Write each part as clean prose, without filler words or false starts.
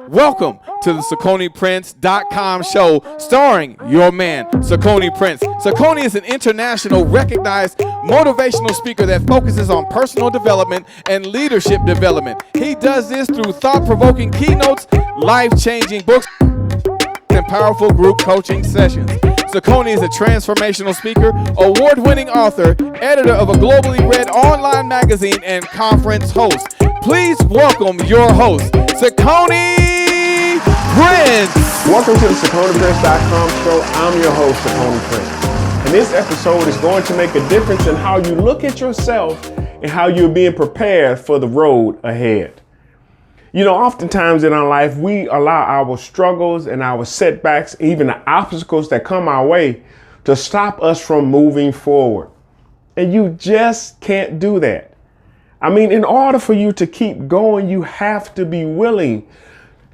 Welcome to the CiconePrince.com show starring your man, Cicone Prince. Cicone is an international recognized motivational speaker that focuses on personal development and leadership development. He does this through thought-provoking keynotes, life-changing books, and powerful group coaching sessions. Cicone is a transformational speaker, award-winning author, editor of a globally read online magazine, and conference host. Please welcome your host, Cicone Prince. Welcome to the CiconePrince.com show. I'm your host, Cicone Prince. And this episode is going to make a difference in how you look at yourself and how you're being prepared for the road ahead. You know, oftentimes in our life, we allow our struggles and our setbacks, even the obstacles that come our way, to stop us from moving forward. And you just can't do that. I mean, in order for you to keep going, you have to be willing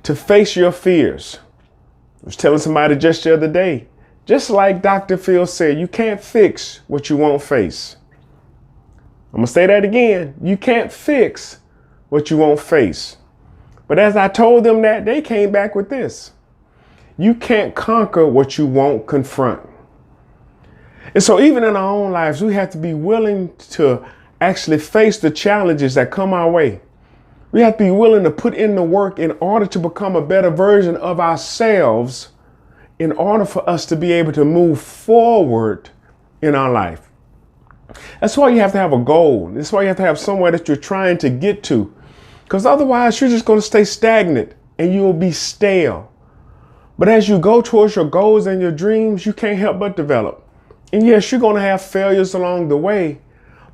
to face your fears. I was telling somebody just the other day, just like Dr. Phil said, you can't fix what you won't face. I'm going to say that again. You can't fix what you won't face. But as I told them that, they came back with this. You can't conquer what you won't confront. And so even in our own lives, we have to be willing to actually face the challenges that come our way. We have to be willing to put in the work in order to become a better version of ourselves in order for us to be able to move forward in our life. That's why you have to have a goal. That's why you have to have somewhere that you're trying to get to. Because otherwise, you're just going to stay stagnant and you'll be stale. But as you go towards your goals and your dreams, you can't help but develop. And yes, you're going to have failures along the way,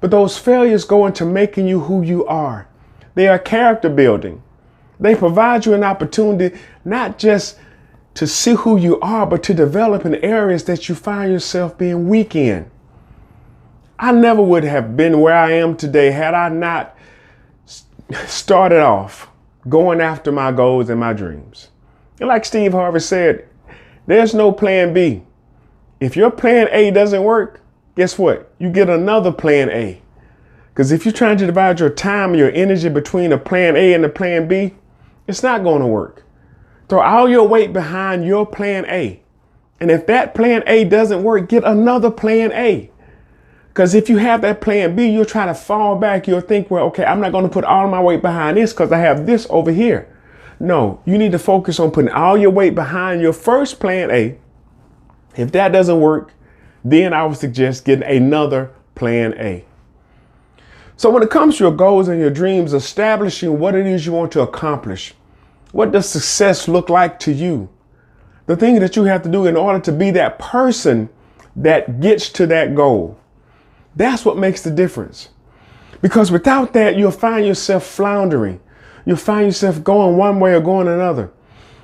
but those failures go into making you who you are. They are character building. They provide you an opportunity not just to see who you are, but to develop in areas that you find yourself being weak in. I never would have been where I am today had I not started off going after my goals and my dreams. And like Steve Harvey said, there's no plan B. If your plan A doesn't work, guess what? You get another plan A. Because if you're trying to divide your time and your energy between a plan A and a plan B, it's not going to work. Throw all your weight behind your plan A. And if that plan A doesn't work, get another plan A. Because if you have that plan B, you'll try to fall back. You'll think, well, okay, I'm not going to put all my weight behind this because I have this over here. No, you need to focus on putting all your weight behind your first plan A. If that doesn't work, then I would suggest getting another plan A. So when it comes to your goals and your dreams, establishing what it is you want to accomplish, what does success look like to you? The thing that you have to do in order to be that person that gets to that goal. That's what makes the difference. Because without that, you'll find yourself floundering. You'll find yourself going one way or going another.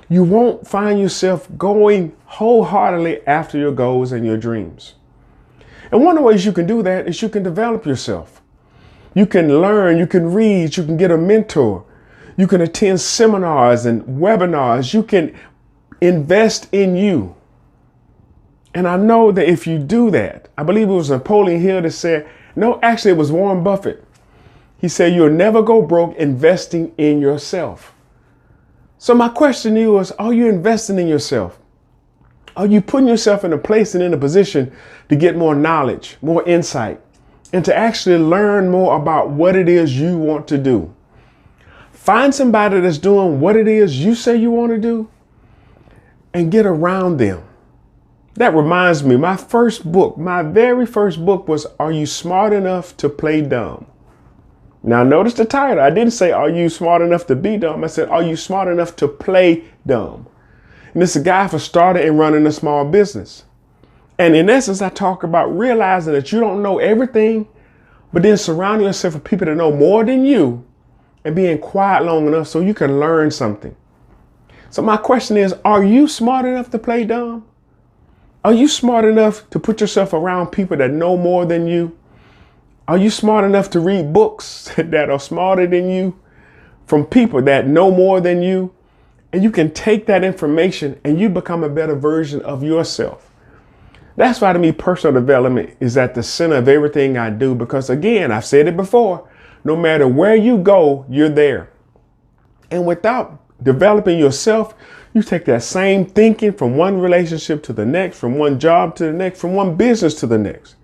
You won't find yourself going wholeheartedly after your goals and your dreams. And one of the ways you can do that is you can develop yourself. You can learn, you can read, you can get a mentor. You can attend seminars and webinars. You can invest in you. And I know that if you do that, I believe it was Napoleon Hill that said, no, actually it was Warren Buffett. He said, you'll never go broke investing in yourself. So my question to you is, are you investing in yourself? Are you putting yourself in a place and in a position to get more knowledge, more insight, and to actually learn more about what it is you want to do? Find somebody that's doing what it is you say you want to do and get around them. That reminds me, my very first book was, Are You Smart Enough to Play Dumb? Now notice the title. I didn't say, are you smart enough to be dumb? I said, are you smart enough to play dumb? And it's a guy for starting and running a small business. And in essence, I talk about realizing that you don't know everything, but then surrounding yourself with people that know more than you and being quiet long enough so you can learn something. So my question is, are you smart enough to play dumb? Are you smart enough to put yourself around people that know more than you? Are you smart enough to read books that are smarter than you from people that know more than you? And you can take that information and you become a better version of yourself. That's why to me, personal development is at the center of everything I do, because again, I've said it before, no matter where you go, you're there. And without developing yourself, you take that same thinking from one relationship to the next, from one job to the next, from one business to the next.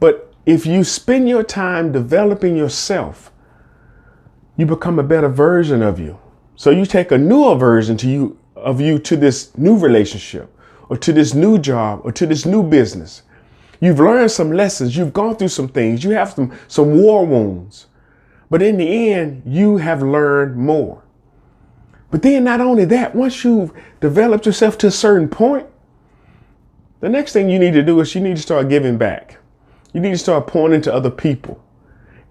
But if you spend your time developing yourself, you become a better version of you. So you take a newer version of you to this new relationship, or to this new job, or to this new business. You've learned some lessons. You've gone through some things. You have some war wounds. But in the end, you have learned more. But then not only that, once you've developed yourself to a certain point, the next thing you need to do is you need to start giving back. You need to start pointing to other people.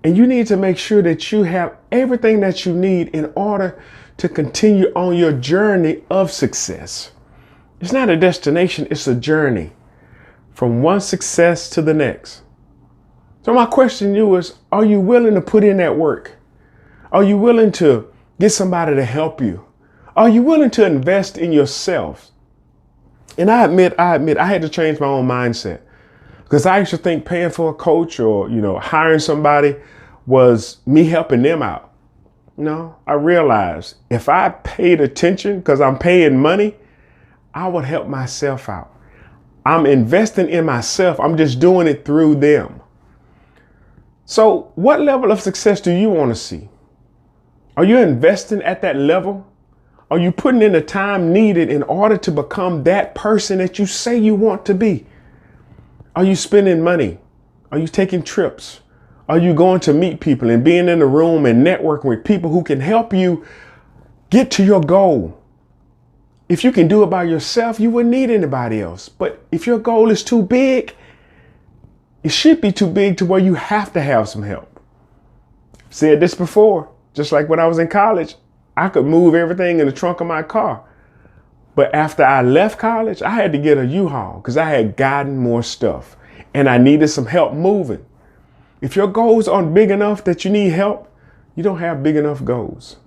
And you need to make sure that you have everything that you need in order to continue on your journey of success. It's not a destination, it's a journey from one success to the next. So my question to you is, are you willing to put in that work? Are you willing to get somebody to help you? Are you willing to invest in yourself? And I admit, I had to change my own mindset, because I used to think paying for a coach or, hiring somebody was me helping them out. No, I realized if I paid attention, because I'm paying money, I would help myself out. I'm investing in myself. I'm just doing it through them. So what level of success do you want to see? Are you investing at that level? Are you putting in the time needed in order to become that person that you say you want to be? Are you spending money? Are you taking trips? Are you going to meet people and being in the room and networking with people who can help you get to your goal? If you can do it by yourself, you wouldn't need anybody else. But if your goal is too big, it should be too big to where you have to have some help. I've said this before, just like when I was in college, I could move everything in the trunk of my car. But after I left college, I had to get a U-Haul because I had gotten more stuff and I needed some help moving. If your goals aren't big enough that you need help, you don't have big enough goals.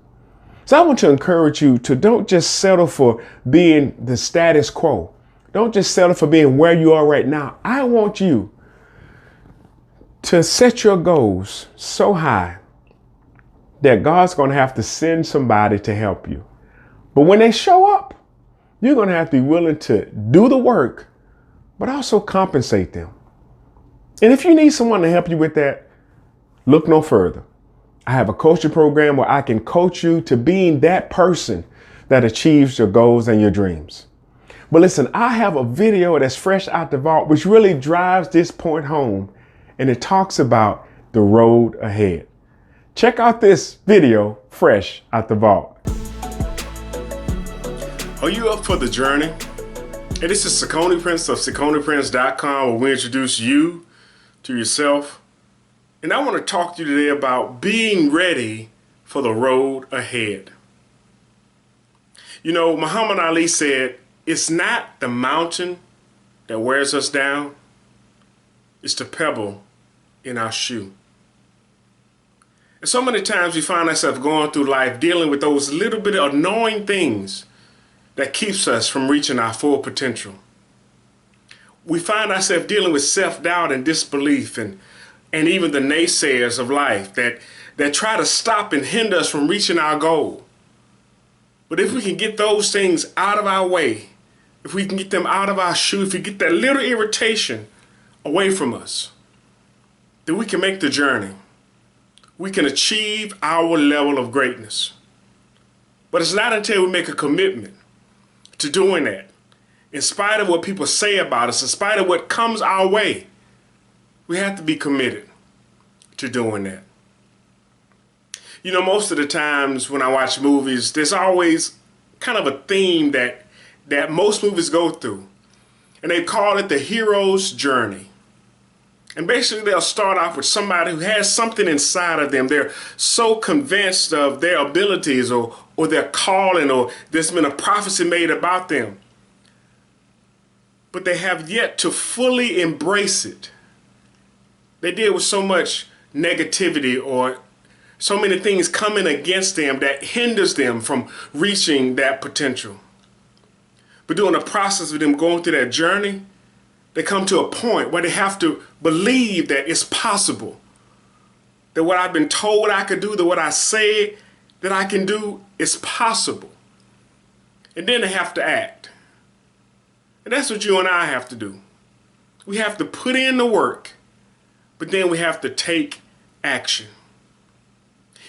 So I want to encourage you to don't just settle for being the status quo. Don't just settle for being where you are right now. I want you to set your goals so high that God's going to have to send somebody to help you. But when they show up, you're going to have to be willing to do the work, but also compensate them. And if you need someone to help you with that, look no further. I have a coaching program where I can coach you to being that person that achieves your goals and your dreams. But listen, I have a video that's fresh out the vault, which really drives this point home. And it talks about the road ahead. Check out this video fresh out the vault. Are you up for the journey? Hey, this is Cicone Prince of CiconePrince.com, where we introduce you to yourself. And I want to talk to you today about being ready for the road ahead. Muhammad Ali said, it's not the mountain that wears us down, it's the pebble in our shoe. And so many times we find ourselves going through life dealing with those little bit of annoying things that keeps us from reaching our full potential. We find ourselves dealing with self-doubt and disbelief and even the naysayers of life that try to stop and hinder us from reaching our goal. But if we can get those things out of our way, if we can get them out of our shoe, if we get that little irritation away from us, then we can make the journey. We can achieve our level of greatness. But it's not until we make a commitment to doing that, in spite of what people say about us, in spite of what comes our way, we have to be committed to doing that. Most of the times when I watch movies, there's always kind of a theme that most movies go through. And they call it the hero's journey. And basically they'll start off with somebody who has something inside of them. They're so convinced of their abilities or their calling, or there's been a prophecy made about them. But they have yet to fully embrace it. They deal with so much negativity or so many things coming against them that hinders them from reaching that potential. But during the process of them going through that journey, they come to a point where they have to believe that it's possible. That what I've been told I could do, that what I say that I can do, It's possible. And then they have to act. And that's what you and I have to do. We have to put in the work, but then we have to take action.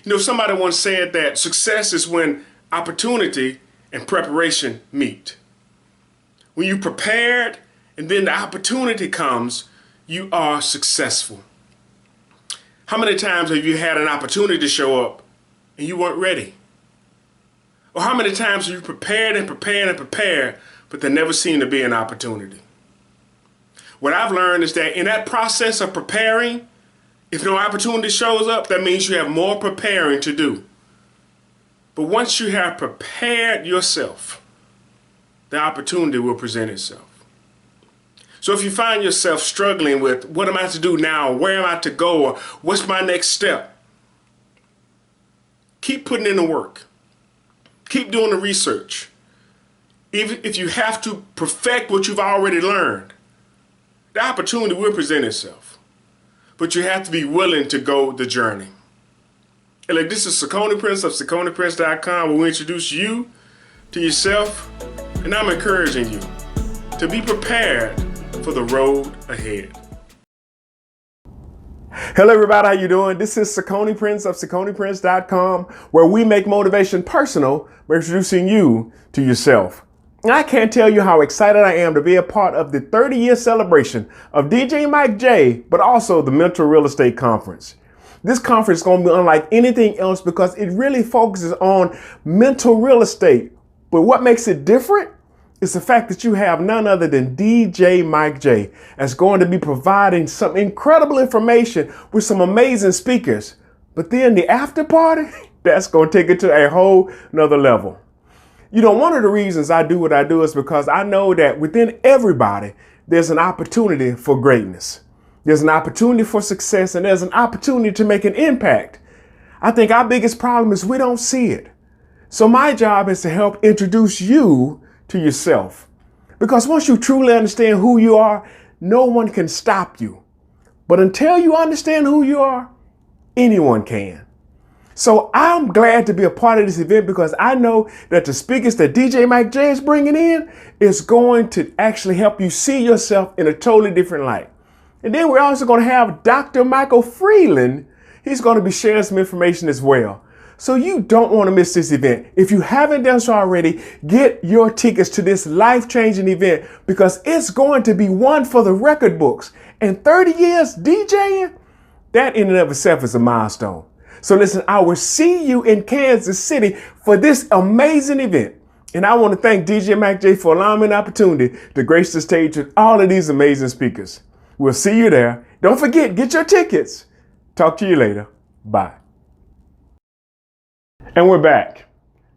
You know, somebody once said that success is when opportunity and preparation meet. When you prepared and then the opportunity comes, you are successful. How many times have you had an opportunity to show up and you weren't ready? Or how many times have you prepared and prepared and prepared, but there never seemed to be an opportunity? What I've learned is that in that process of preparing, if no opportunity shows up, that means you have more preparing to do. But once you have prepared yourself, the opportunity will present itself. So if you find yourself struggling with what am I to do now, where am I to go, or what's my next step, keep putting in the work. Keep doing the research. Even if you have to perfect what you've already learned, the opportunity will present itself. But you have to be willing to go the journey. And like, this is Cicone Prince of CiconePrince.com, where we introduce you to yourself, and I'm encouraging you to be prepared for the road ahead. Hello everybody, how you doing? This is Cicone Prince of CiconePrince.com, where we make motivation personal by introducing you to yourself. And I can't tell you how excited I am to be a part of the 30-year celebration of DJ Mike J, but also the Mental Real Estate Conference. This conference is going to be unlike anything else because it really focuses on mental real estate. But what makes it different is the fact that you have none other than DJ Mike J that's going to be providing some incredible information with some amazing speakers. But then the after party, that's going to take it to a whole nother level. You know, one of the reasons I do what I do is because I know that within everybody, there's an opportunity for greatness. There's an opportunity for success, and there's an opportunity to make an impact. I think our biggest problem is we don't see it. So my job is to help introduce you to yourself. Because once you truly understand who you are, no one can stop you. But until you understand who you are, anyone can. So I'm glad to be a part of this event because I know that the speakers that DJ Mike J is bringing in is going to actually help you see yourself in a totally different light. And then we're also going to have Dr. Michael Freeland. He's going to be sharing some information as well. So you don't want to miss this event. If you haven't done so already, get your tickets to this life-changing event because it's going to be one for the record books. And 30 years DJing, that in and of itself is a milestone. So listen, I will see you in Kansas City for this amazing event. And I want to thank DJ Mike J for allowing me an opportunity to grace the stage with all of these amazing speakers. We'll see you there. Don't forget, get your tickets. Talk to you later. Bye. And we're back.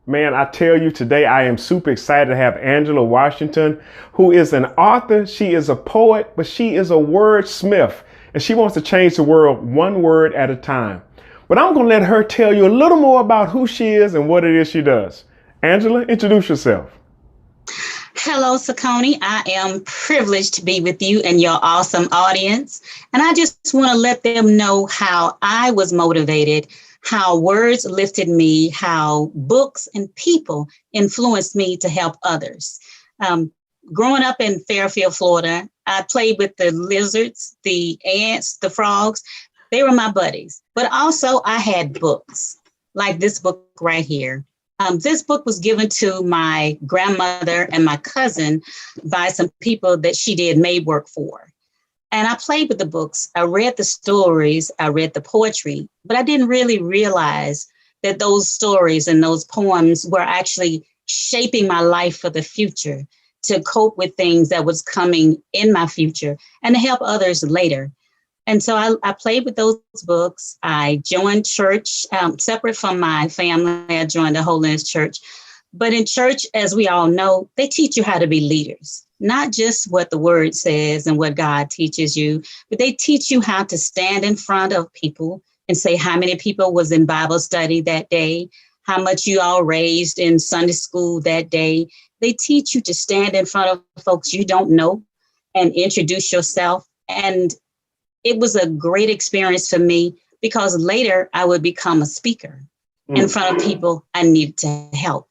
Man, I tell you today, I am super excited to have Angela Washington, who is an author. She is a poet, but she is a wordsmith, and she wants to change the world one word at a time. But I'm going to let her tell you a little more about who she is and what it is she does. Angela, introduce yourself. Hello, Cicone. I am privileged to be with you and your awesome audience. And I just want to let them know how I was motivated, how words lifted me, how books and people influenced me to help others. Growing up in Fairfield, Florida, I played with the lizards, the ants, the frogs. They were my buddies. But also I had books like this book right here. This book was given to my grandmother and my cousin by some people that she did maid work for. And I played with the books. I read the stories. I read the poetry, but I didn't really realize that those stories and those poems were actually shaping my life for the future to cope with things that was coming in my future and to help others later. And so I played with those books. I joined church, separate from my family. I joined the Holiness Church. But in church, as we all know, they teach you how to be leaders, not just what the word says and what God teaches you, but they teach you how to stand in front of people and say how many people was in Bible study that day, how much you all raised in Sunday school that day. They teach you to stand in front of folks you don't know and introduce yourself. And it was a great experience for me because later I would become a speaker. in front of people I needed to help.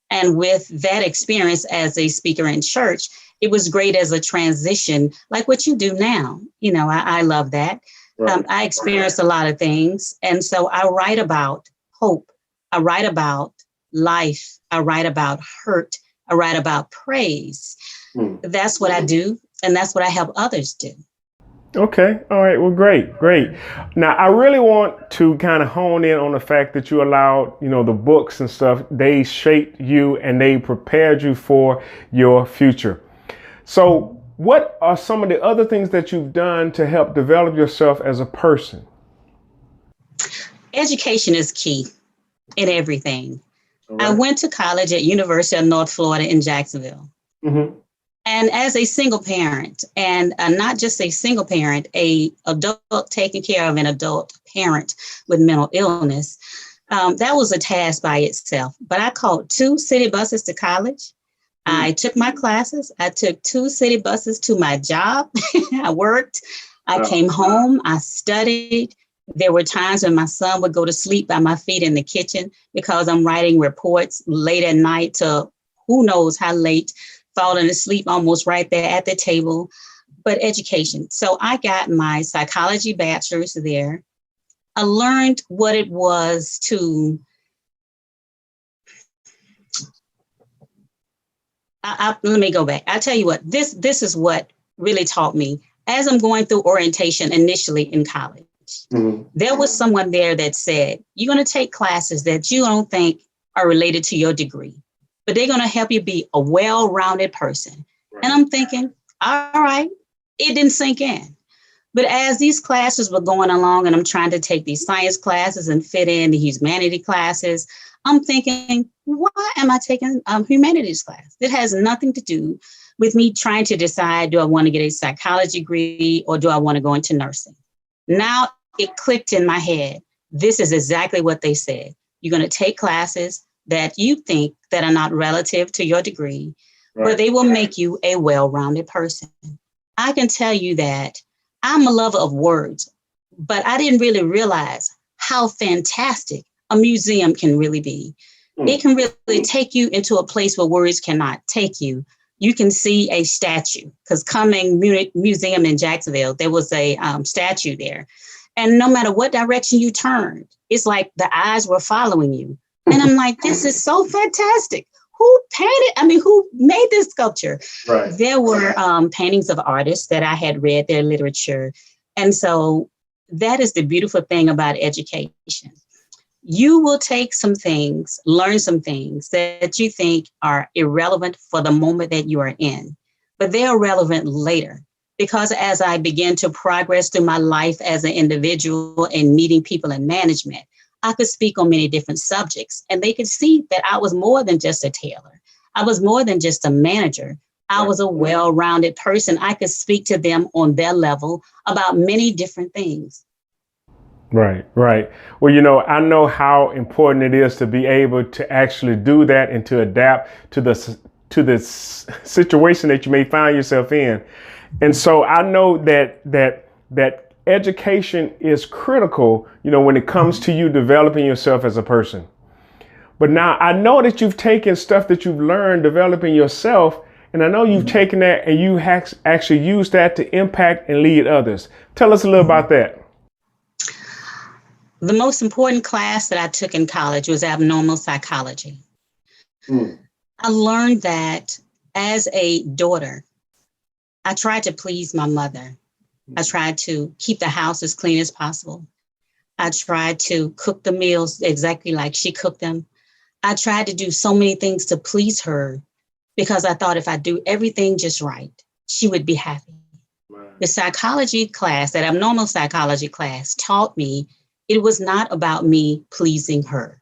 And with that experience as a speaker in church, it was great as a transition, like what you do now. I love that. Right. I experienced a lot of things. And so I write about hope. I write about life. I write about hurt. I write about praise. That's what I do. And that's what I help others do. Okay. All right. Well, great. Now, I really want to kind of hone in on the fact that you allowed, the books and stuff, they shaped you and they prepared you for your future. So what are some of the other things that you've done to help develop yourself as a person? Education is key in everything. Right. I went to college at University of North Florida in Jacksonville. Mm-hmm. And as a single parent, and not just a single parent, a adult taking care of an adult parent with mental illness, that was a task by itself. But I caught 2 city buses to college. I took my classes. I took 2 city buses to my job. I worked. I came home. I studied. There were times when my son would go to sleep by my feet in the kitchen because I'm writing reports late at night to who knows how late, falling asleep almost right there at the table. But education. So I got my psychology bachelor's there. I learned what it was to let me go back. I'll tell you what, this is what really taught me as I'm going through orientation initially in college. Mm-hmm. There was someone there that said, you're going to take classes that you don't think are related to your degree, but they're going to help you be a well-rounded person. Right. And I'm thinking, all right, it didn't sink in. But as these classes were going along and I'm trying to take these science classes and fit in the humanity classes, I'm thinking, why am I taking humanities class? It has nothing to do with me trying to decide, do I want to get a psychology degree or do I want to go into nursing? Now it clicked in my head. This is exactly what they said. You're going to take classes that you think that are not relative to your degree, right, but they will make you a well-rounded person. I can tell you that I'm a lover of words, but I didn't really realize how fantastic a museum can really be. It can really take you into a place where words cannot take you. You can see a statue, because Coming Museum in Jacksonville, there was a statue there. And no matter what direction you turned, it's like the eyes were following you. And I'm like, this is so fantastic. Who made this sculpture? Right. There were paintings of artists that I had read their literature. And so that is the beautiful thing about education. You will take some things, learn some things that you think are irrelevant for the moment that you are in, but they are relevant later. Because as I began to progress through my life as an individual and meeting people in management, I could speak on many different subjects, and they could see that I was more than just a tailor. I was more than just a manager. I was a well-rounded person. I could speak to them on their level about many different things. Right. Well, I know how important it is to be able to actually do that and to adapt to the situation that you may find yourself in. And so I know that education is critical, when it comes to you developing yourself as a person. But now I know that you've taken stuff that you've learned developing yourself, and I know you've taken that and you actually used that to impact and lead others. Tell us a little about that. The most important class that I took in college was abnormal psychology. I learned that as a daughter, I tried to please my mother. I tried to keep the house as clean as possible. I tried to cook the meals exactly like she cooked them. I tried to do so many things to please her because I thought if I do everything just right, she would be happy. Right. The psychology class, that abnormal psychology class, taught me it was not about me pleasing her.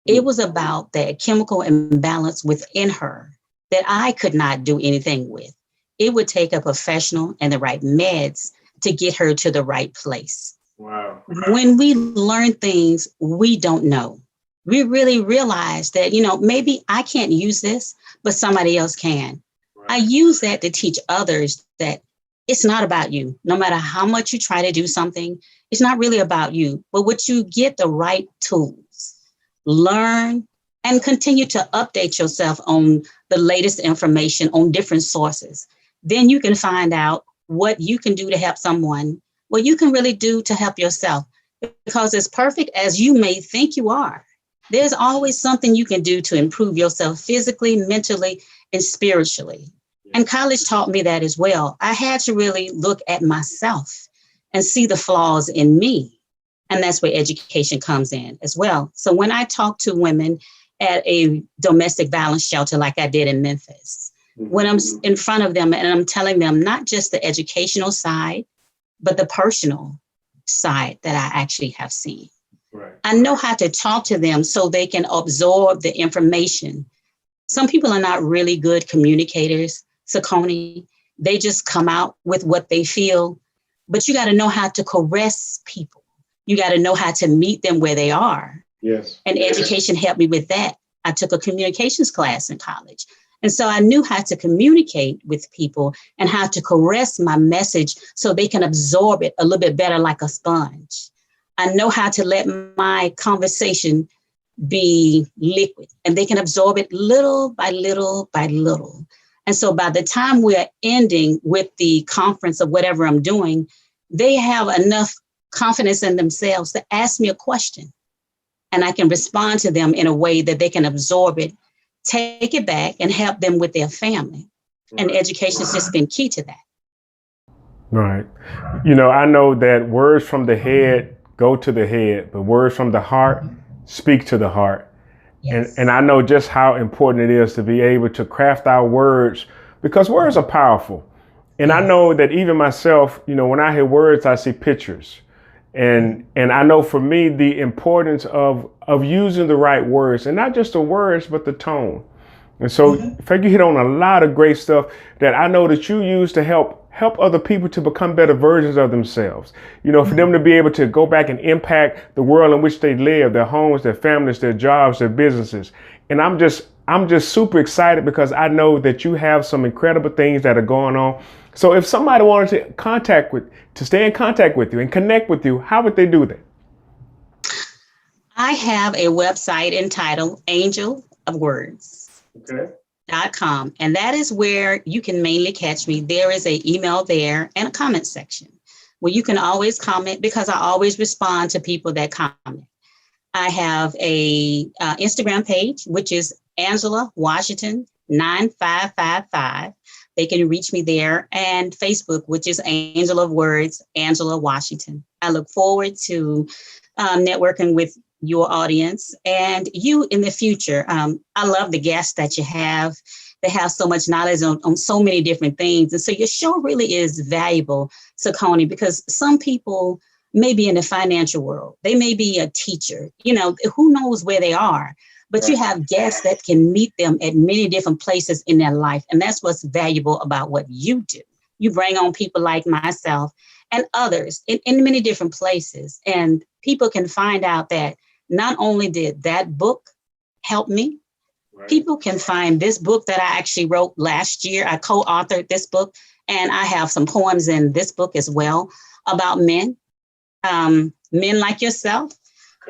It was about that chemical imbalance within her that I could not do anything with. It would take a professional and the right meds to get her to the right place. Wow. When we learn things we don't know, we really realize that, maybe I can't use this, but somebody else can. Right. I use that to teach others that it's not about you. No matter how much you try to do something, it's not really about you. But what you get the right tools, learn, and continue to update yourself on the latest information on different sources. Then you can find out what you can do to help someone, what you can really do to help yourself. Because as perfect as you may think you are, there's always something you can do to improve yourself physically, mentally, and spiritually. And college taught me that as well. I had to really look at myself and see the flaws in me. And that's where education comes in as well. So when I talk to women at a domestic violence shelter like I did in Memphis, when I'm in front of them and I'm telling them not just the educational side, but the personal side that I actually have seen. Right. I know how to talk to them so they can absorb the information. Some people are not really good communicators, Cicone. They just come out with what they feel, but you got to know how to caress people. You got to know how to meet them where they are. Yes. And education helped me with that. I took a communications class in college. And so I knew how to communicate with people and how to caress my message so they can absorb it a little bit better like a sponge. I know how to let my conversation be liquid and they can absorb it little by little by little. And so by the time we're ending with the conference of whatever I'm doing, they have enough confidence in themselves to ask me a question. And I can respond to them in a way that they can absorb it, take it back, and help them with their family. And education has just been key to that. Right. You know, I know that words from the head go to the head, but words from the heart speak to the heart. Yes. And I know just how important it is to be able to craft our words, because words are powerful. And yes. I know that even myself, you know, when I hear words, I see pictures. And I know for me, the importance of using the right words, and not just the words, but the tone. And so in fact, you hit on a lot of great stuff that I know that you use to help other people to become better versions of themselves. You know, for them to be able to go back and impact the world in which they live, their homes, their families, their jobs, their businesses. And I'm just super excited because I know that you have some incredible things that are going on. So if somebody wanted to stay in contact with you and connect with you, how would they do that? I have a website entitled Angel of Words. Okay. .com, and that is where you can mainly catch me. There is an email there and a comment section where you can always comment, because I always respond to people that comment. I have a Instagram page, which is Angela Washington 9555. They can reach me there, and Facebook, which is Angel of Words, Angela Washington. I look forward to networking with your audience and you in the future. I love the guests that you have. They have so much knowledge on so many different things. And so your show really is valuable, Cicone, because some people may be in the financial world. They may be a teacher, you know, who knows where they are. But you have guests that can meet them at many different places in their life. And that's what's valuable about what you do. You bring on people like myself and others in many different places. And people can find out that not only did that book help me, right. People can find this book that I actually wrote last year. I co-authored this book, and I have some poems in this book as well about men, men like yourself,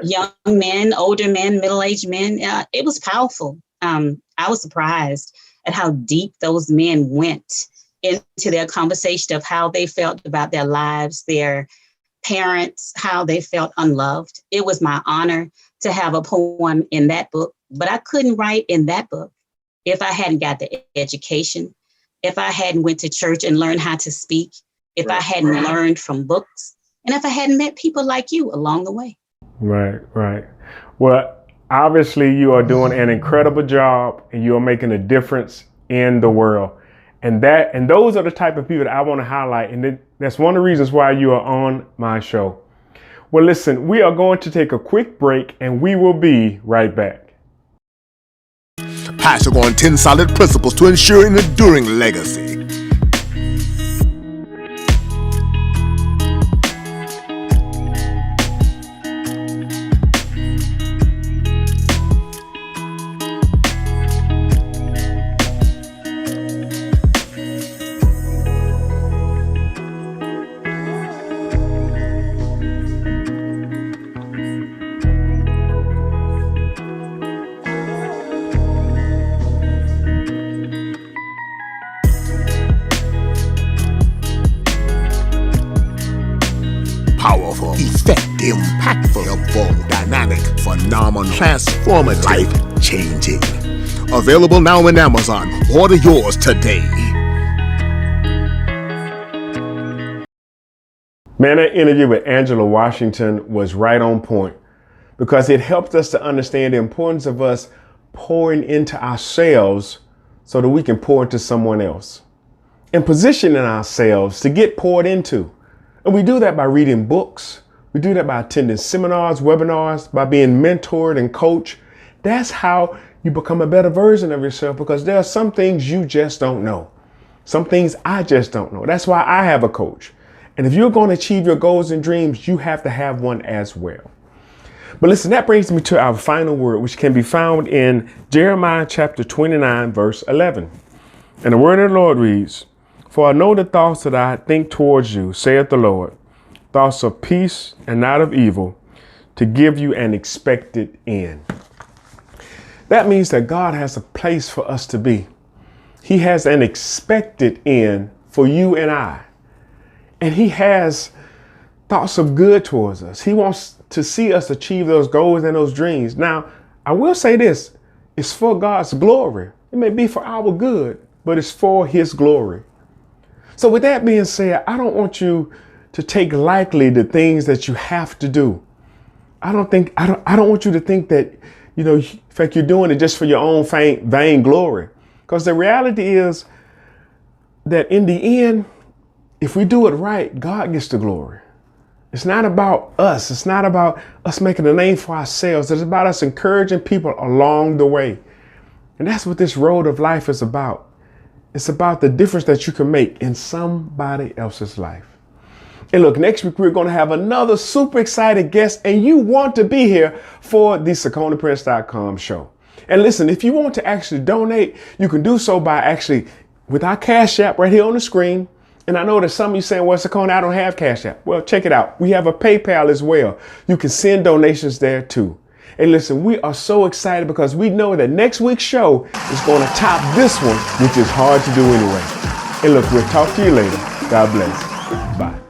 young men, older men, middle-aged men. It was powerful. I was surprised at how deep those men went into their conversation of how they felt about their lives, their parents, how they felt unloved. It was my honor to have a poem in that book, but I couldn't write in that book if I hadn't got the education, if I hadn't went to church and learned how to speak, if I hadn't learned from books, and if I hadn't met people like you along the way. Right. Well, obviously you are doing an incredible job and you are making a difference in the world. And those are the type of people that I want to highlight. And that's one of the reasons why you are on my show. Well, listen, we are going to take a quick break and we will be right back. Passing on 10 solid principles to ensure an enduring legacy. impactful, helpful, dynamic, phenomenal, transformative, life-changing. Available now in Amazon. Order yours today. Man, that interview with Angela Washington was right on point because it helped us to understand the importance of us pouring into ourselves so that we can pour into someone else and positioning ourselves to get poured into. And we do that by reading books. We do that by attending seminars, webinars, by being mentored and coached. That's how you become a better version of yourself, because there are some things you just don't know. Some things I just don't know. That's why I have a coach. And if you're going to achieve your goals and dreams, you have to have one as well. But listen, that brings me to our final word, which can be found in Jeremiah chapter 29, verse 11. And the word of the Lord reads, "For I know the thoughts that I think towards you, saith the Lord, thoughts of peace and not of evil, to give you an expected end." That means that God has a place for us to be. He has an expected end for you and I. And he has thoughts of good towards us. He wants to see us achieve those goals and those dreams. Now, I will say this, it's for God's glory. It may be for our good, but it's for his glory. So with that being said, I don't want you to take lightly the things that you have to do. I don't want you to think that, in fact, you're doing it just for your own vain glory. Because the reality is that in the end, if we do it right, God gets the glory. It's not about us. It's not about us making a name for ourselves. It's about us encouraging people along the way. And that's what this road of life is about. It's about the difference that you can make in somebody else's life. And look, next week, we're going to have another super excited guest, and you want to be here for the CiconePrince.com show. And listen, if you want to actually donate, you can do so by with our Cash App right here on the screen. And I know that some of you saying, well, Cicone, I don't have Cash App. Well, check it out. We have a PayPal as well. You can send donations there too. And listen, we are so excited because we know that next week's show is going to top this one, which is hard to do anyway. And look, we'll talk to you later. God bless. Bye.